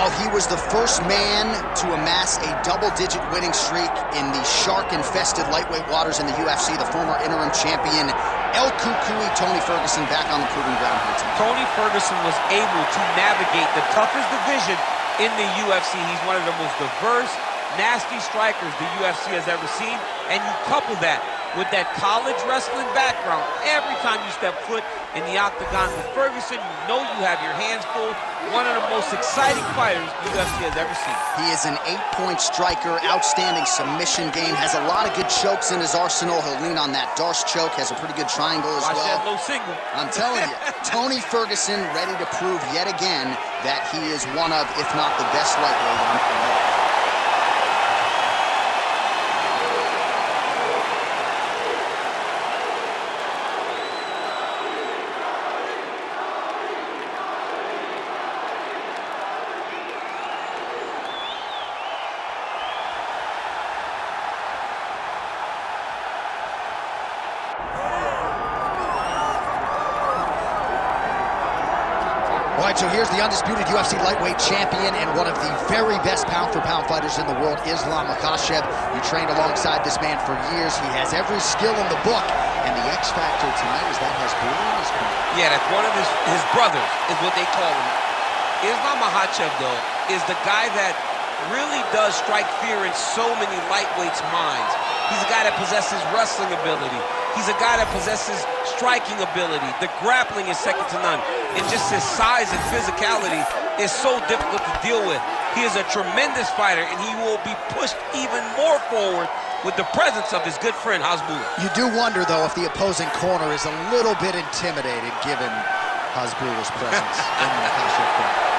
Well, he was the first man to amass a double-digit winning streak in the shark-infested lightweight waters in the UFC. The former interim champion, El Cucuy, Tony Ferguson, back on the proving ground here tonight. Tony Ferguson was able to navigate the toughest division in the UFC. He's one of the most diverse, nasty strikers the UFC has ever seen. And you couple that with that college wrestling background, every time you step foot in the octagon with Ferguson, you know you have your hands full. One of the most exciting fighters the UFC has ever seen. He is an 8-point striker, outstanding submission game, has a lot of good chokes in his arsenal. He'll lean on that Darce choke, has a pretty good triangle as Watch well. that low single. I'm telling you, Tony Ferguson ready to prove yet again that he is one of, if not the best lightweight on earth. All right, so here's the undisputed UFC lightweight champion and one of the very best pound-for-pound fighters in the world, Islam Makhachev. You trained alongside this man for years. He has every skill in the book, and the X factor tonight is that has Hasbulla in his corner. Yeah, that's one of his brothers, is what they call him. Islam Makhachev, though, is the guy that really does strike fear in so many lightweights' minds. He's a guy that possesses wrestling ability. He's a guy that possesses striking ability. The grappling is second to none. And just his size and physicality is so difficult to deal with. He is a tremendous fighter, and he will be pushed even more forward with the presence of his good friend, Hasbulla. You do wonder, though, if the opposing corner is a little bit intimidated given Hasbulla's presence in the Makhachev corner.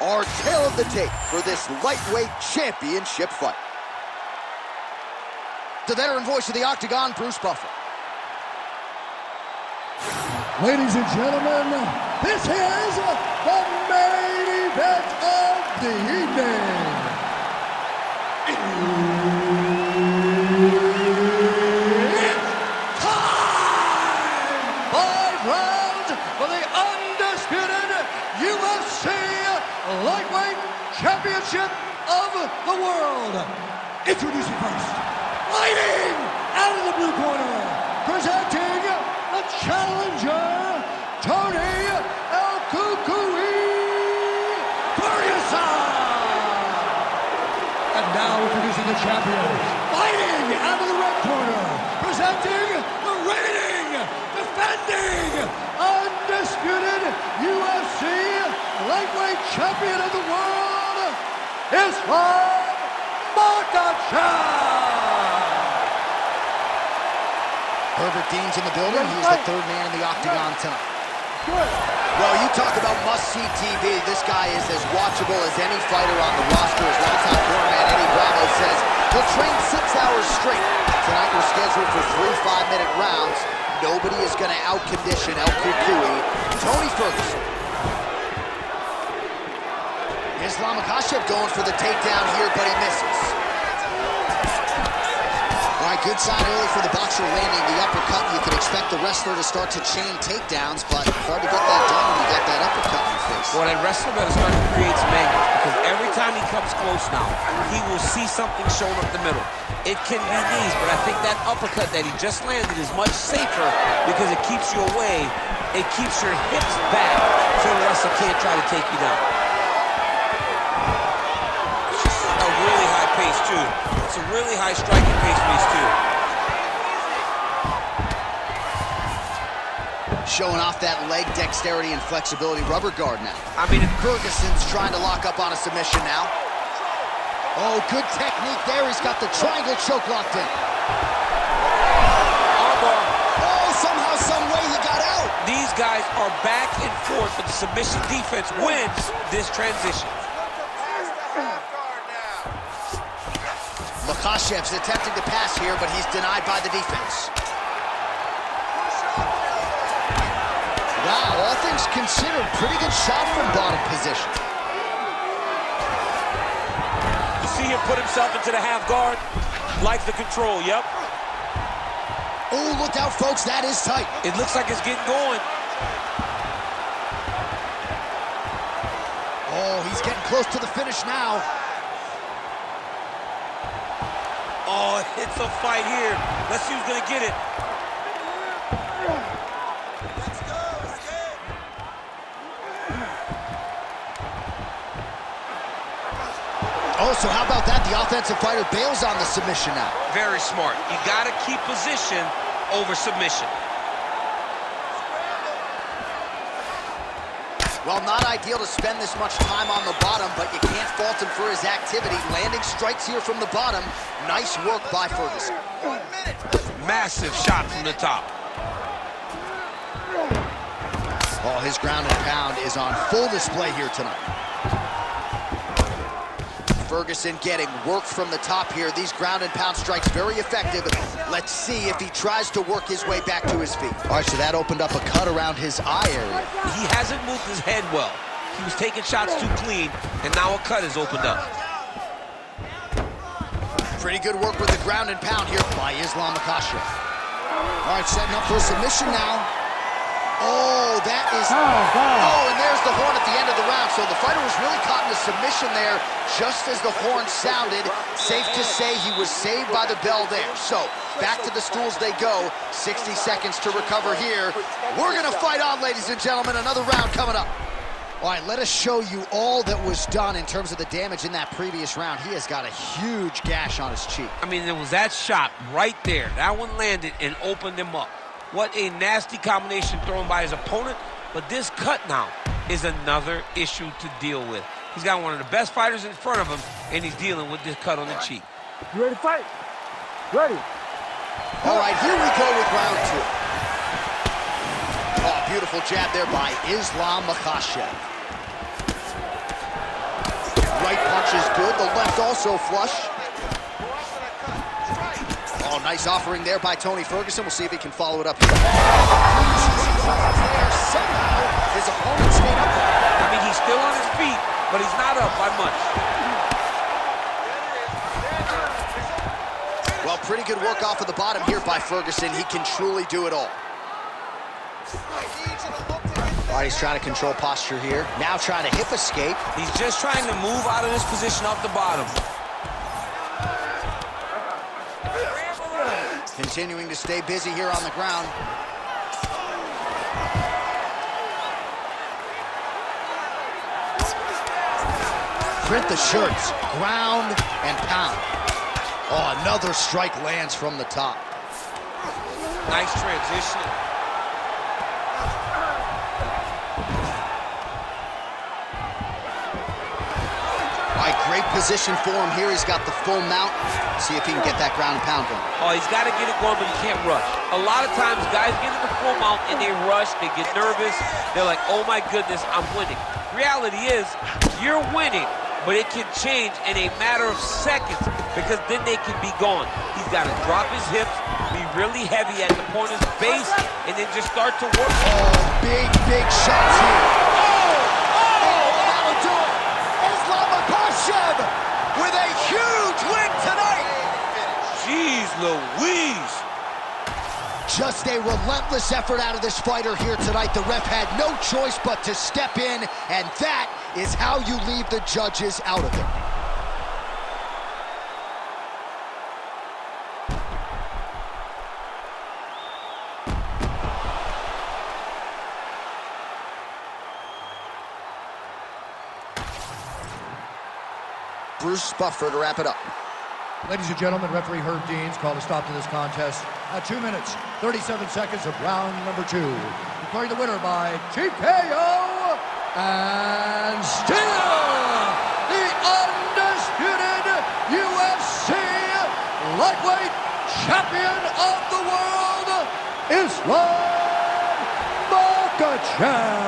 Our tale of the tape for this lightweight championship fight. The veteran voice of the Octagon, Bruce Buffer. Ladies and gentlemen, this is the main event of the evening. It's time! 5 rounds for the undisputed UFC Lightweight Championship of the world. Introducing first, fighting out of the blue corner, presenting the challenger, Tony El Cucuy Ferguson. And now introducing the champion, fighting out of the red corner, presenting the reigning, defending, undisputed UFC lightweight champion of the world, Islam Makhachev. Herbert Dean's in the building. He's the third man in the octagon tonight. Well, you talk about must-see TV. This guy is as watchable as any fighter on the roster. As longtime cornerman Eddie Bravo says, he'll train 6 hours straight. Tonight we're scheduled for 3 5-minute rounds. Nobody is going to out-condition El Cucuy. Tony Ferguson. Islam Makhachev going for the takedown here, but he misses. All right, good sign early for the boxer landing the uppercut. You can expect the wrestler to start to chain takedowns, but hard to get that done when you got that uppercut in your face. Well, that wrestler better start to create some angles, because every time he comes close now, he will see something showing up the middle. It can be knees, but I think that uppercut that he just landed is much safer because it keeps you away. It keeps your hips back so the wrestler can't try to take you down. Really high pace too. It's a really high striking pace for these two. Showing off that leg dexterity and flexibility. Rubber guard now. I mean, Ferguson's trying to lock up on a submission now. Oh, good technique there. He's got the triangle choke locked in. Armbar. Oh, somehow, some way he got out. These guys are back and forth, but the submission defense wins this transition. Makhachev's attempting to pass here, but he's denied by the defense. Wow, all things considered, pretty good shot from bottom position. him put himself into the half guard. Likes the control, yep. Oh, look out, folks, that is tight. It looks like it's getting going. Oh, he's getting close to the finish now. Oh, it's a fight here. Let's see who's gonna get it. Oh, so how about that? The offensive fighter bails on the submission now. Very smart. You gotta keep position over submission. Well, not ideal to spend this much time on the bottom, but you can't fault him for his activity. Landing strikes here from the bottom. Nice work by Ferguson. Massive shot from the top. Oh, his ground and pound is on full display here tonight. Ferguson getting work from the top here. These ground and pound strikes very effective. Let's see if he tries to work his way back to his feet. All right, so that opened up a cut around his eye area. He hasn't moved his head well. He was taking shots too clean, and now a cut has opened up. Pretty good work with the ground and pound here by Makhachev. All right, setting up for a submission now. Oh, that is... Oh, and there's the horn at the end of the round. So the fighter was really caught in a submission there just as the horn sounded. Safe to say he was saved by the bell there. So back to the stools they go. 60 seconds to recover here. We're going to fight on, ladies and gentlemen. Another round coming up. All right, let us show you all that was done in terms of the damage in that previous round. He has got a huge gash on his cheek. I mean, there was that shot right there. That one landed and opened him up. What a nasty combination thrown by his opponent. But this cut now is another issue to deal with. He's got one of the best fighters in front of him, and he's dealing with this cut on the cheek. You ready to fight? Ready. All right, here we go with round two. Oh, beautiful jab there by Makhachev. Right punch is good. The left also flush. Oh, nice offering there by Tony Ferguson. We'll see if he can follow it up here. Somehow, his opponent stayed up there. I mean, he's still on his feet, but he's not up by much. Well, pretty good work off of the bottom here by Ferguson. He can truly do it all. All right, he's trying to control posture here. Now trying to hip escape. He's just trying to move out of this position off the bottom. Continuing to stay busy here on the ground. Print the shirts, ground and pound. Oh, another strike lands from the top. Nice transition. All right, great position for him here. He's got the full mount. See if he can get that ground and pound going. Oh, he's got to get it going, but he can't rush. A lot of times, guys get in the full mount and they rush, they get nervous. They're like, oh my goodness, I'm winning. Reality is, you're winning, but it can change in a matter of seconds because then they can be gone. He's got to drop his hips, be really heavy at the opponent's base, and then just start to work. Oh, big shots here. That'll do it. Makhachev with a huge win tonight. Jeez Louise. Just a relentless effort out of this fighter here tonight. The ref had no choice but to step in, and that is how you leave the judges out of it. Bruce Buffer to wrap it up. Ladies and gentlemen, referee Herb Deans called a stop to this contest at 2 minutes, 37 seconds of round number 2. Declaring the winner by TKO and still the undisputed UFC lightweight champion of the world, Islam Makhachev.